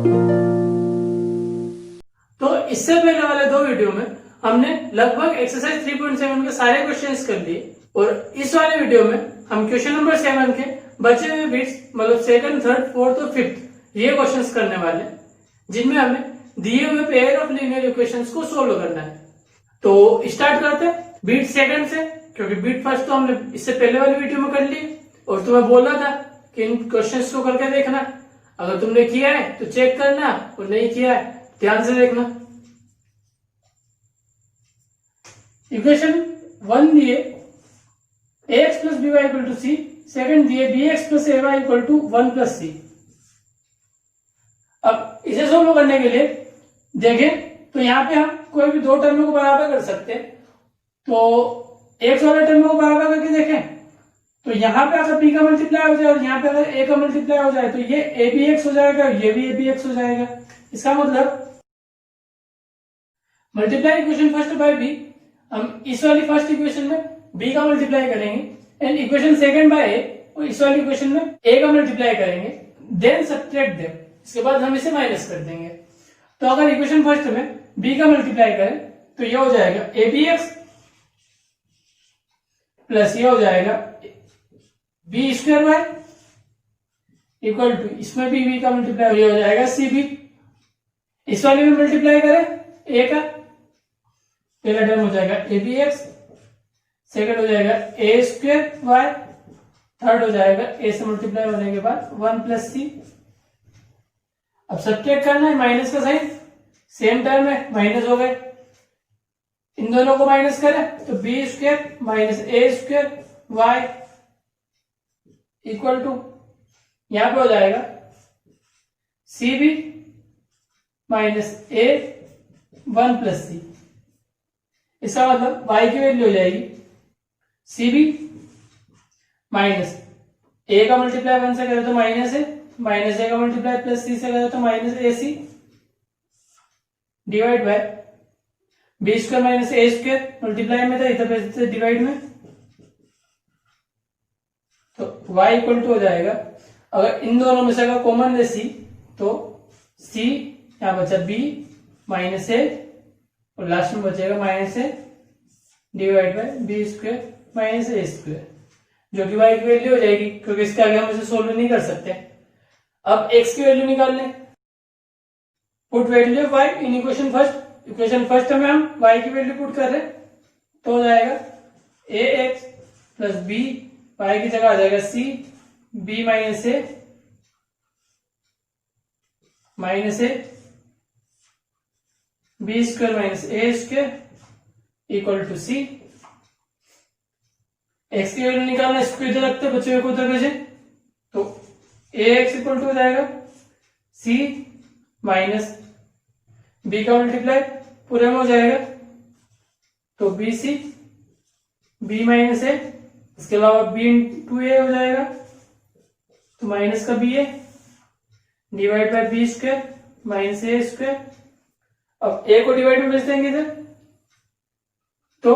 तो इससे पहले वाले दो वीडियो में हमने लगभग एक्सरसाइज 3.7 के सारे क्वेश्चंस कर लिए और इस वाले वीडियो में हम क्वेश्चन नंबर 7 के बचे हुए बिट्स मतलब सेकंड, थर्ड, फोर्थ और फिफ्थ ये क्वेश्चंस करने वाले हैं, जिनमें हमें दिए हुए पेयर ऑफ लीनियर इक्वेशंस को सोल्व करना है। तो स्टार्ट करते हैं बीट सेकंड से, क्योंकि बीट फर्स्ट तो हमने इससे पहले वाली वीडियो में कर ली और तुम्हें बोला था कि इन क्वेश्चंस को करके देखना। अगर तुमने किया है तो चेक करना और नहीं किया है ध्यान से देखना। इक्वेशन 1 दिए ax plus by equal to C, second दिए bx plus ay equal to 1 plus C. अब इसे सोल्व करने के लिए देखें तो यहाँ पे हम कोई भी दो टर्मों को बराबर कर सकते हैं। तो x वाले टर्म को बराबर करके देखें तो यहाँ पे अगर b का मल्टीप्लाई हो जाए और यहाँ पे अगर a का मल्टीप्लाई हो जाए तो ये abx हो जाएगा, ये भी abx हो जाएगा। इसका मतलब multiply equation first bye b, हम इस वाली फर्स्ट इक्वेशन में b का मल्टीप्लाई करेंगे and equation second bye a और इस वाली इक्वेशन में a का मल्टीप्लाई करेंगे, देन सब्ट्रैक्ट देम। इसके बाद हम इसे माइनस कर देंगे। तो अगर इक्वेशन फर्स्ट में b का मल्टीप्लाई करें तो ये हो जाएगा abx प्लस ये हो जाएगा b square y equal to, इसमें भी b का मल्टीप्लाई हो जाएगा cb। इस वाले में मल्टीप्लाई करें a का, पहला टर्म हो जाएगा abx, सेकंड हो जाएगा a स्क्वायर वाई, थर्ड हो जाएगा a से मल्टीप्लाई होने के बाद 1 प्लस सी। अब सब्ट्रैक्ट करना है, माइनस का साइन, सेम टर्म है, माइनस हो गए। इन दोनों को माइनस करें तो b square minus A square y equal to, यहां पे हो जाएगा c b minus a 1 plus c. इसका मतलब y की वैल्यू हो जाएगी सी बी माइनस ए का मल्टीप्लाई 1 से करें तो माइनस है, माइनस ए का मल्टीप्लाई प्लस सी से करें तो minus a c divide by b square minus A square, multiply में था इधर डिवाइड में, तो y इक्वल टू हो जाएगा, अगर इन दोनों में से अगर कॉमन ले सी तो सी यहां बचा b माइनस ए और लास्ट में बचेगा minus a divide by b square minus A square, जो कि y की वैल्यू हो जाएगी, क्योंकि इसके आगे हम इसे सोल्व नहीं कर सकते। अब x की वैल्यू निकाल लें, put value y in equation first. Equation first में हम y की वैल्यू पुट कर रहे तो हो जाएगा ax प्लस b, y की जगह आ जाएगा c, b minus a B square minus A square equal to c. X की वैल्यू निकालना, इसको इधर रखते बच्चों को उधर भेजे तो ए एक्स इक्वल टू हो जाएगा सी माइनस बी का मल्टीप्लाई पूरे में हो जाएगा तो बी सी बी माइनस ए, इसके अलावा बी इंटू ए हो जाएगा तो माइनस का b A divide by b square minus A square. अब ए को डिवाइड में भेज देंगे इधर तो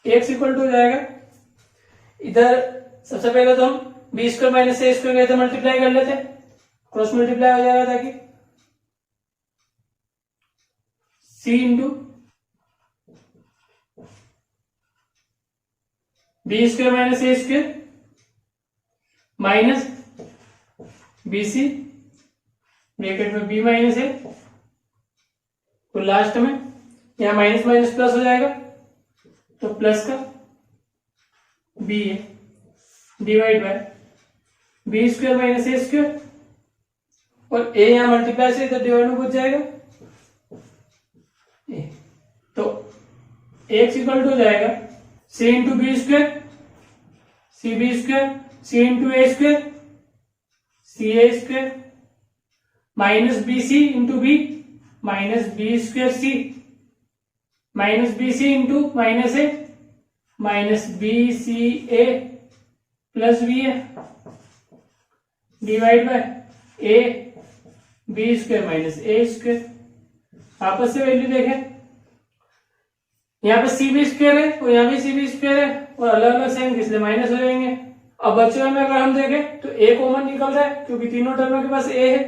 एक्स इक्वल टू हो जाएगा, इधर सबसे पहले तो हम बी स्क्वायर माइनस ए स्क्वायर कहते मल्टीप्लाई कर लेते, क्रॉस मल्टीप्लाई हो जाएगा ताकि C into B square minus ए square minus B C bracket में बी माइनस ए और लास्ट में यहां माइनस माइनस प्लस हो जाएगा तो प्लस का b A divide by b square minus A square और ए यहां मल्टीप्लाई से इधर डिवाइड में पहुंच जाएगा तो एक्स इक्वल टू हो जाएगा C into B square C B square C into A square C A square minus B C into B minus B square C minus B C into minus A minus B C A plus B A divide by A B square minus A square. आपस से value देखें, यहाँ पे सी B square है और यहाँ भी सी B square है और अलग अलग साइन इसलिए माइनस हो जाएंगे अब बच्चों में अगर हम देखें तो ए कॉमन निकल रहा है क्योंकि तीनों टर्मों के पास ए है।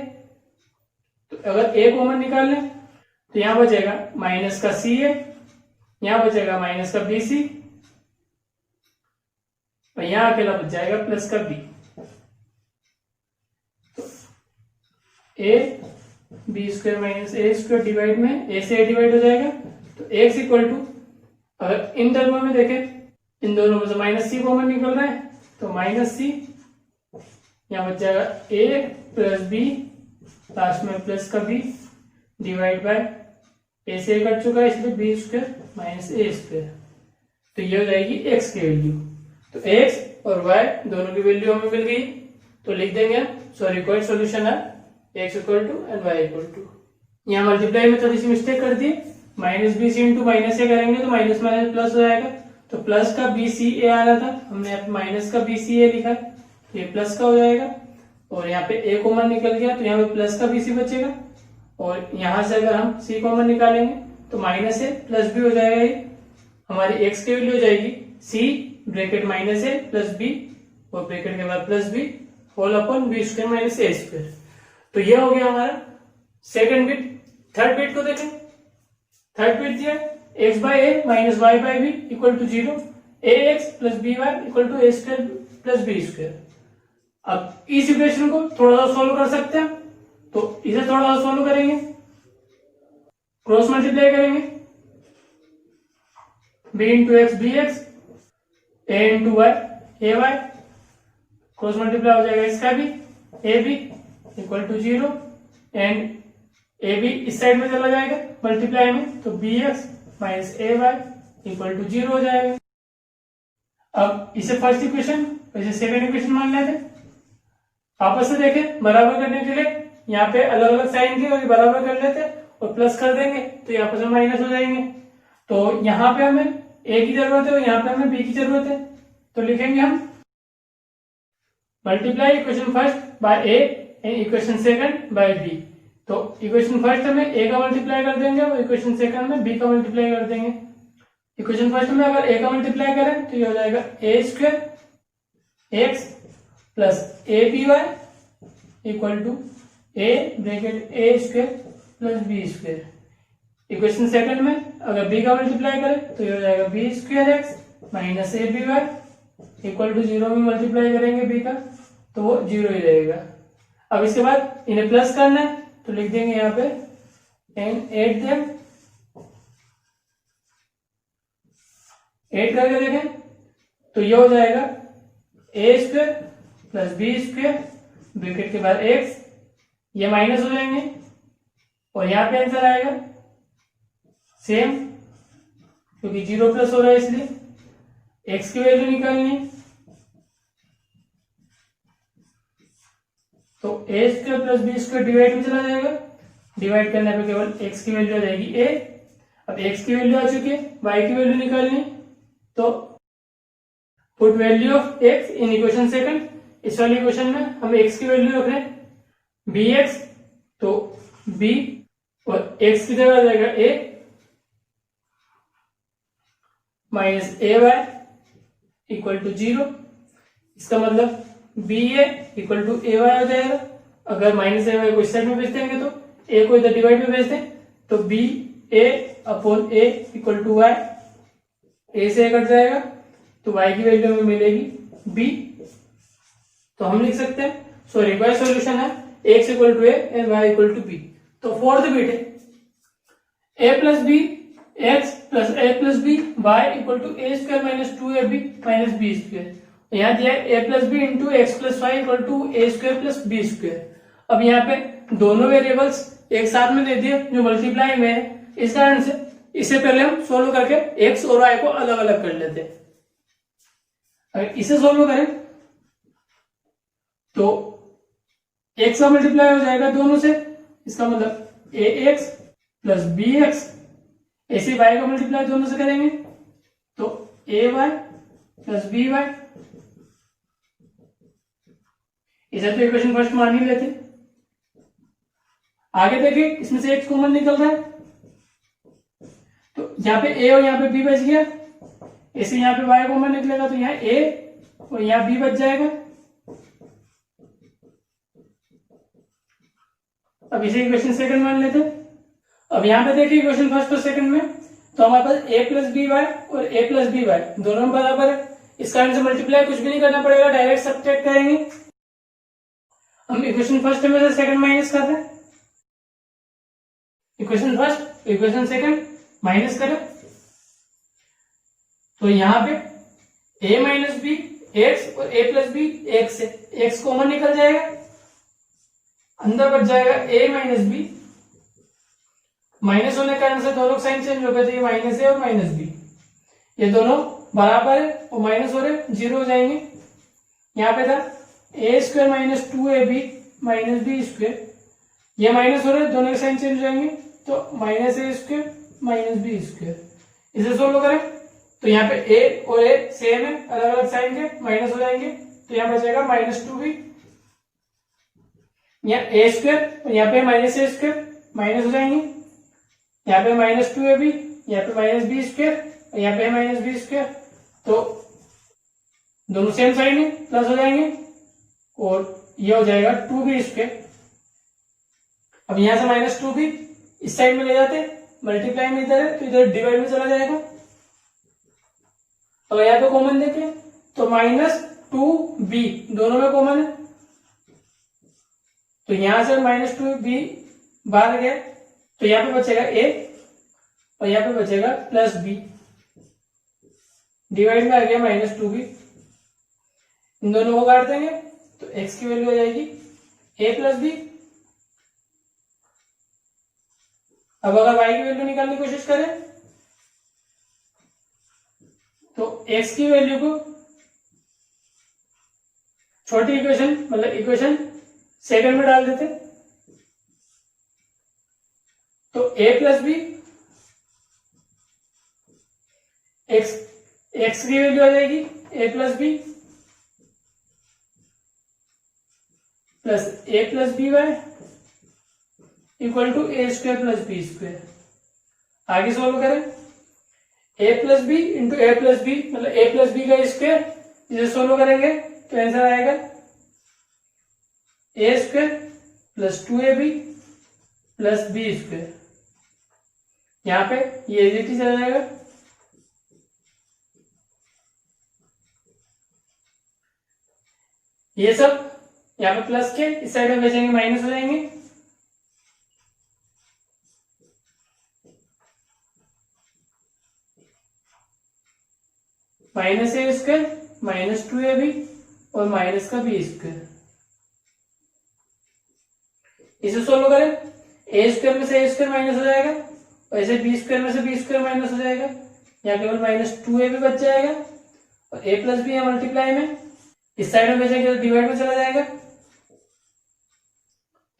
तो अगर ए कॉमन निकाल लें तो यहां बचेगा माइनस का सी है, यहां बचेगा माइनस का बी सी, और यहां अकेला बच जाएगा प्लस का बी। तो a B square minus A square divide में ए से ए डिवाइड हो जाएगा। तो एक्स इक्वल टू, अगर इन टर्मों में देखें इन दोनों में से माइनस सी कॉमन निकल रहा है तो माइनस सी, यहां बच जाएगा ए प्लस बी, लास्ट में प्लस का बी डिवाइड बाय ए से ए कट चुका है इसलिए बी स्क्वायर माइनस ए स्क्वायर। तो ये हो जाएगी एक्स की वैल्यू। तो एक्स और वाई दोनों की वैल्यू हमें मिल गई, तो लिख देंगे सॉरी कोई सोल्यूशन है X equal to and Y equal to. यहाँ मल्टीप्लाई में थोड़ी सी मिस्टेक कर दी, minus B C into minus A करेंगे तो माइनस माइनस प्लस हो जाएगा। तो प्लस का बी सी ए आ रहा था, हमने यहाँ पे माइनस का बी सी ए लिखा है, ये प्लस का हो जाएगा। और यहाँ पे ए कॉमन निकल गया तो यहाँ पे प्लस का बी सी बचेगा, और यहाँ से अगर हम सी कॉमन निकालेंगे तो माइनस ए प्लस बी हो जाएगा। ये हमारी एक्स की वैल्यू हो जाएगी C bracket minus A plus B और ब्रैकेट के बाद plus B whole upon B square minus ए स्क्वायर। तो ये हो गया हमारा सेकंड बिट। थर्ड बिट को देखें, थर्ड बिट दिया x by a minus y by b equal to 0, a x plus B Y equal to A square plus B square. अब इस इक्वेशन को थोड़ा सा सोल्व कर सकते हैं, तो इसे थोड़ा सा सोल्व करेंगे, क्रॉस मल्टीप्लाई करेंगे, b into X B X, A into Y A Y, cross multiply हो जाएगा इसका भी A B equal to 0 and A B इस साइड में चला जाएगा मल्टीप्लाई में, तो B X minus A Y equal to 0 हो जाएगा। अब इसे फर्स्ट इक्वेशन इसे सेकंड इक्वेशन मान लेते हैं। आपस में देखें बराबर करने के लिए यहाँ पे अलग अलग साइन थे और ये बराबर कर लेते और प्लस कर देंगे तो यहाँ पर माइनस हो जाएंगे। तो यहाँ पे हमें ए की जरूरत है और यहाँ पे हमें बी की जरूरत है, तो लिखेंगे हम multiply equation first by a and equation second by b. तो इक्वेशन फर्स्ट में ए का मल्टीप्लाई कर देंगे और इक्वेशन सेकंड में बी का मल्टीप्लाई कर देंगे। इक्वेशन फर्स्ट में अगर ए का मल्टीप्लाई करें तो ये हो जाएगा A square X plus A B Y equal to A bracket A square plus B square. Equation second में अगर बी का मल्टीप्लाई करें तो ये हो जाएगा b square x minus a B Y equal to 0 में मल्टीप्लाई करेंगे बी का तो वो 0 ही रहेगा। अब इसके बाद इन्हें प्लस करना है तो लिख देंगे यहाँ पे एंड एड देम, एड करके देखें तो ये हो जाएगा A square plus B square bracket के बाद एक्स, ये माइनस हो जाएंगे और यहाँ पे आंसर आएगा सेम क्योंकि 0 प्लस हो रहा है इसलिए एक्स की वैल्यू निकालनी है। तो A square plus B square divide में चला जाएगा, डिवाइड करने पे केवल एक्स की वैल्यू आ जाएगी ए। अब एक्स की वैल्यू आ चुकी है, वाई की वैल्यू निकालनी है तो put value of x in equation second. इस वाली इक्वेशन में हम एक्स की वैल्यू रख रहे हैं बी एक्स, तो बी और एक्स की जगह आ जाएगा A minus A Y equal to 0। इसका मतलब B A equal to A Y हो जाएगा। अगर माइनस ए वाई को इस साइड में भेज देंगे तो ए को इधर डिवाइड में भेज दें तो B A upon A equal to Y, A से कट जाएगा तो वाई की वैल्यू हमें मिलेगी बी। तो हम लिख सकते हैं सॉरी वाई सॉल्यूशन है X equal to A and Y equal to B. तो फोर्थ बिट है A plus B X plus A plus B Y equal to A square minus 2ab minus B square. यहाँ दिया A plus B into X plus Y equal to A square plus B square. अब यहाँ पे दोनों variables एक साथ में दे दिए जो मल्टीप्लाई में है, इस कारण से इसे पहले हम सोल्व करके एक्स और वाई को अलग अलग कर लेते हैं। अगर इसे सोल्व करें तो एक्स का मल्टीप्लाई हो जाएगा दोनों से, इसका मतलब ए एक्स प्लस बी एक्स। ऐसे वाई का मल्टीप्लाई दोनों से करेंगे तो ए वाई प्लस बी वाई। इसे तो इक्वेशन फर्स्ट मान ही लेते। आगे देखिए इसमें से एक्स कॉमन निकल रहा है तो यहाँ पे ए और यहाँ पे बी बच गया, ऐसे यहाँ पे वाई कॉमन निकलेगा तो यहाँ ए और यहाँ b बच जाएगा। अब इसे इक्वेशन सेकंड मान लेते हैं। अब यहाँ पे देखिए इक्वेशन फर्स्ट और सेकंड में, तो हमारे पास a प्लस बी वाई और a प्लस बी वाई दोनों में बराबर है। इस कारण से मल्टीप्लाई कुछ भी नहीं करना पड़ेगा, डायरेक्ट सब्ट्रैक्ट करेंगे। हम इक्वेशन फर्स्ट में से सेकंड माइनस कर रहे हैं, equation first equation second minus करें, तो यहाँ पे a माइनस बी एक्स और a प्लस बी एक्स से एक्स कॉमन निकल जाएगा, अंदर बच जाएगा a माइनस बी। माइनस होने के कारण से दोनों साइन चेंज हो गए, तो ये माइनस ए और माइनस बी ये दोनों बराबर है और माइनस हो रहे जीरो हो जाएंगे। यहाँ पे था A square minus 2ab minus B square, ये माइनस हो रहे दोनों के साइन चेंज हो जाएंगे, तो माइनस ए स्क्वायर माइनस बी स्क्वायर। इसे सोल्व करें तो यहाँ पे ए और ए सेम है, अलग अलग साइन के माइनस हो जाएंगे, तो यहाँ बचेगा माइनस 2b। यहाँ ए स्क्वायर और यहाँ पे माइनस ए स्क्वायर माइनस हो जाएंगे, यहाँ पे माइनस 2ab, यहाँ पे माइनस बी स्क्वायर और यहाँ पे माइनस बी स्क्वायर, तो दोनों सेम साइन है प्लस हो जाएंगे और ये हो जाएगा 2b स्क्वायर। अब यहां से माइनस 2b इस साइड में ले जाते, मल्टीप्लाई में इधर है तो इधर डिवाइड में चला जाएगा। अगर यहाँ पे कॉमन देखें तो माइनस 2b दोनों में कॉमन है, तो यहां से माइनस 2b बाहर गया, तो यहाँ पे बचेगा a और यहाँ पे बचेगा प्लस b, डिवाइड में आ गया माइनस 2b। इन दोनों को काट देंगे तो x की वैल्यू हो जाएगी a प्लस b। अब अगर y की वैल्यू निकालने की कोशिश करें तो x की वैल्यू को छोटी इक्वेशन मतलब इक्वेशन सेकंड में डाल देते, तो a प्लस बी एक्स की वैल्यू आ जाएगी a plus B plus a plus B Y equal to A square plus B square. आगे सोल्व करें, a plus B into A plus B मतलब a प्लस बी का square, इसे solve करेंगे तो आंसर आएगा A square plus 2ab plus B square. यहाँ पे ये एजिटी चला जाएगा, ये सब यहाँ पे प्लस के इस साइड में बचेंगे माइनस हो जाएंगे, माइनस ए स्क्वायर माइनस 2ab और माइनस का बी स्क्वायर। इसे सोल्व करें, ए स्क्वायर में से ए स्क्वायर माइनस हो जाएगा और ऐसे बी स्क्वायर में से बी स्क्वायर माइनस हो जाएगा, यहाँ केवल माइनस 2ab बच जाएगा और a प्लस बी है मल्टीप्लाई में, इस साइड में बचेगा तो डिवाइड में चला जाएगा,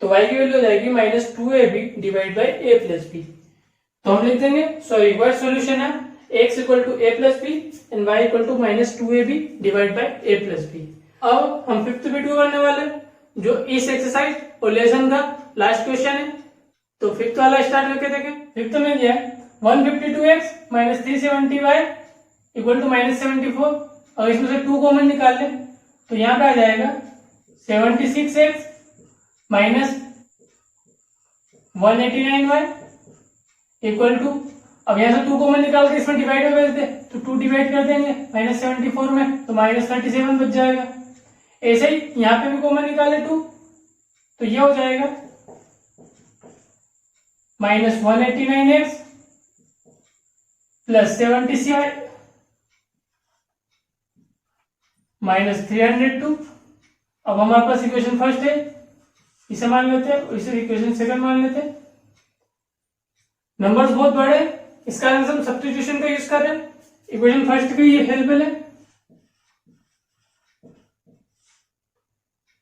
तो y की वैल्यू हो जाएगी minus 2ab divide by a plus b. तो हम लिख देंगे सॉरी वर्ड सॉल्यूशन है x equal to a plus b and y equal to minus 2ab divide by a plus b. अब हम फिफ्थ वीडियो करने वाले जो इस एक्सरसाइज और लेसन का लास्ट क्वेश्चन है, तो फिफ्थ वाला स्टार्ट करके देखें। फिफ्थ में दिया 152x minus 370y equal to minus 74। और इसमें से 2 कॉमन निकाल लें तो यहाँ पे आ जाएगा 76x minus 189y equal to, अब यहाँ से 2 कॉमन निकाल के इसमें डिवाइड में भेज दे तो 2 डिवाइड कर देंगे माइनस 74 में, तो माइनस 37 बच जाएगा। ऐसे ही यहाँ पे भी कॉमन निकाले 2 तो ये हो जाएगा माइनस 189x प्लस 76 माइनस 302। अब हमारे पास इक्वेशन फर्स्ट है, इसे मान लेते हैं और इसे इक्वेशन सेकंड मान लेते हैं। नंबर्स बहुत बड़े इस कारण से हम सब्स्टिट्यूशन का यूज कर रहे हैं, इक्वेशन फर्स्ट की ये हेल्पफुल है,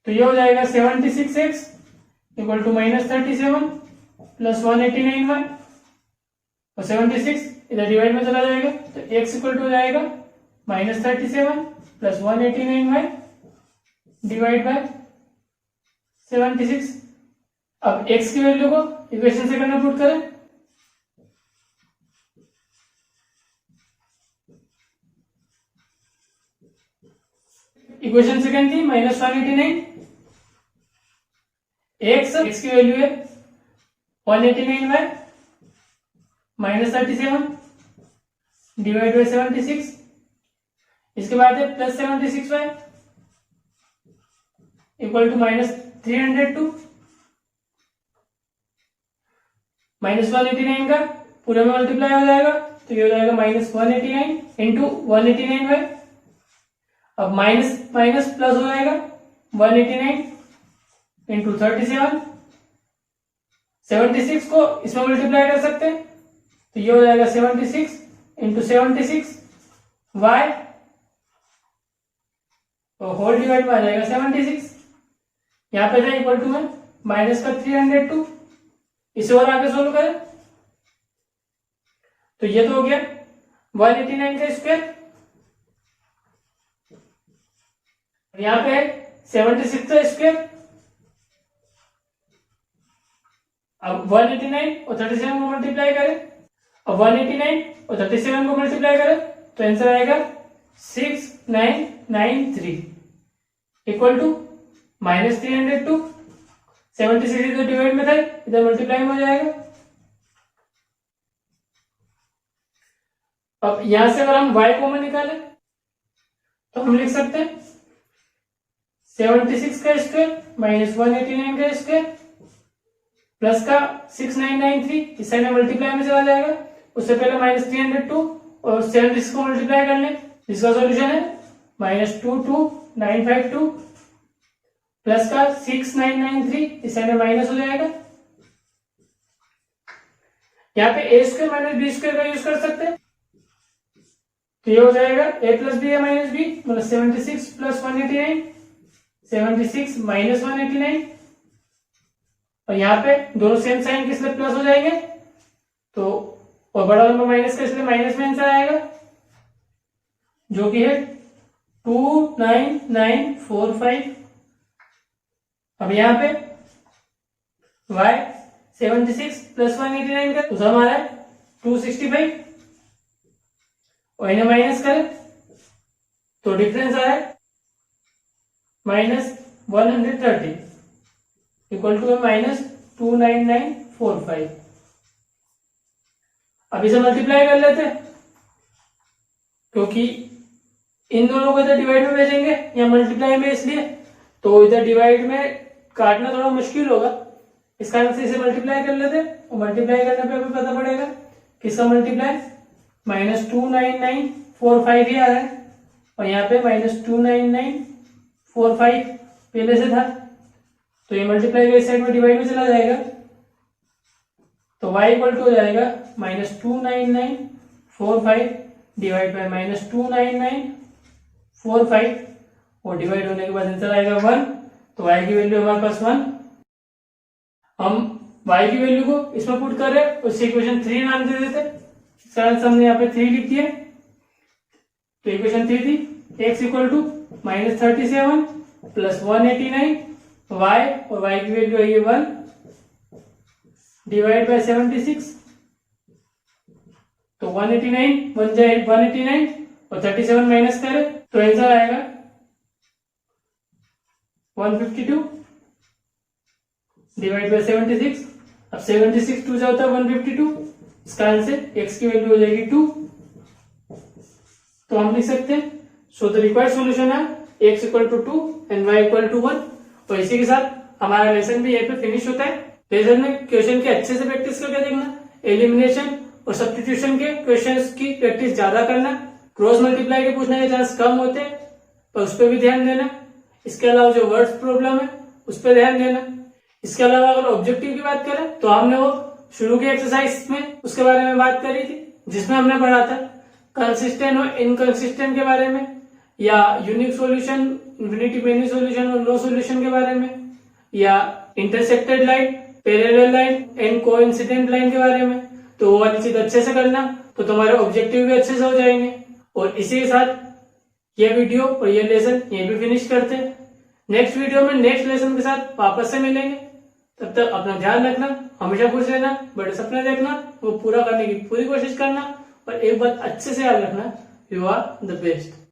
तो ये हो जाएगा 76x equal to minus 37 plus 189y और 76 इधर डिवाइड में चला जाएगा तो x इक्वल टू हो जाएगा minus 37 plus 189y divide by 76। अब x की वैल्यू को इक्वेशन सेकंड में पुट करें, इक्वेशन सेकंड थी -189, एक्स की वैल्यू है 189y -37 डिवाइड बाई 76, इसके बाद है +76y इक्वल टू -302, -189 का पूरे में मल्टीप्लाई हो जाएगा तो ये हो जाएगा -189 इंटू 189y, अब माइनस माइनस प्लस हो जाएगा 189 इंटू 37, 76 को इसमें मल्टीप्लाई कर सकते हैं तो ये हो जाएगा 76 इंटू 76 y तो होल डिवाइड में आ जाएगा 76, यहाँ पे इक्वल टू में माइनस का 302, इसे और आगे सोल्व करें तो ये तो हो गया 189 का स्क्वायर, यहाँ पे 76 का स्क्वायर, अब 189 और 37 को मल्टीप्लाई करें, अब 189 और 37 को मल्टीप्लाई करें तो आंसर आएगा 6993 इक्वल टू -302, 76 इधर डिवाइड में था इधर मल्टीप्लाई में हो जाएगा। अब यहां से अगर हम y कॉमन निकालें तो हम लिख सकते हैं 76 का स्क्वायर -189 का स्क्वायर प्लस का 6993, इस साइड में मल्टीप्लाई में चला जाएगा, उससे पहले -302 और 76 को मल्टीप्लाई कर लें, इसका सॉल्यूशन है -22952 प्लस का 6993, इस साइड में माइनस हो जाएगा। यहाँ पे a square minus B square का यूज कर सकते हैं तो ये हो जाएगा a प्लस बी है माइनस बी मतलब 76 प्लस 189, 76 माइनस 189 और यहाँ पे दोनों सेम साइन के इसलिए प्लस हो जाएंगे तो और बड़ा नंबर माइनस का इसलिए माइनस में आंसर आएगा जो कि है 29945। अब यहाँ पे y 76 प्लस 189 का दूसरा हमारा है 265 और इन्हें माइनस करें तो डिफरेंस आ रहा है -130 इक्वल टू -29945। अब इसे मल्टीप्लाई कर लेते हैं क्योंकि इन दोनों को इधर डिवाइड में भेजेंगे या मल्टीप्लाई में, इसलिए तो इधर डिवाइड में काटना थोड़ा मुश्किल होगा, इस कारण से इसे मल्टीप्लाई कर लेते हैं और मल्टीप्लाई करने पे हमें पता पड़ेगा किसका मल्टीप्लाई -29945 ही आ रहा है और यहाँ पे -29945 पहले से था तो ये मल्टीप्लाई इस साइड में डिवाइड में चला जाएगा तो y इक्वल टू हो जाएगा -29945 डिवाइड बाय -29945 और डिवाइड होने के बाद आंसर आएगा 1 तो y की वैल्यू हमारे पास 1। हम y की वैल्यू को इसमें पुट कर रहे हैं उससे इक्वेशन 3 नाम दे देते, हमने यहाँ पे 3 लिख दिया तो इक्वेशन 3 थी x equal to -37 plus 189 y और y की वैल्यू है ये 1 डिवाइड बाय 76 तो 189 1 जाए 189 और 37 माइनस करें तो आंसर आएगा 152 डिवाइड बाय 76। अब 76 2 जाता है 152, इसका आंसर x की वैल्यू हो जाएगी 2 तो हम लिख सकते हैं सो द रिक्वायर्ड सॉल्यूशन है x equal to 2 and y equal to 1। तो इसी के साथ हमारा लेसन भी यहीं पे फिनिश होता है। लेसन में क्वेश्चन के अच्छे से प्रैक्टिस करके देखना, एलिमिनेशन और सब्स्टिट्यूशन के क्वेश्चंस की प्रैक्टिस ज्यादा करना, क्रॉस मल्टीप्लाई के पूछने के चांस कम होते हैं पर उस पर भी ध्यान देना। इसके अलावा जो वर्ड्स प्रॉब्लम है उस पर ध्यान देना। इसके अलावा अगर ऑब्जेक्टिव की बात करें तो हमने वो शुरू की एक्सरसाइज में उसके बारे में बात करी थी जिसमें हमने पढ़ा था कंसिस्टेंट और इनकंसिस्टेंट के बारे में, या unique solution, infinity many solution और नो सॉल्यूशन के बारे में, या intersected line, parallel line and coincident line के बारे में। तो वो वाली चीज अच्छे से करना तो तुम्हारे ऑब्जेक्टिव भी अच्छे से हो जाएंगे। और इसी के साथ ये वीडियो और ये लेसन ये भी फिनिश करते हैं। नेक्स्ट वीडियो में नेक्स्ट लेसन के साथ वापस से मिलेंगे। तब तक अपना ध्यान रखना, हमेशा खुश रहना, बड़े सपने देखना, वो पूरा करने की पूरी कोशिश करना और एक बात अच्छे से याद रखना, यू आर द बेस्ट।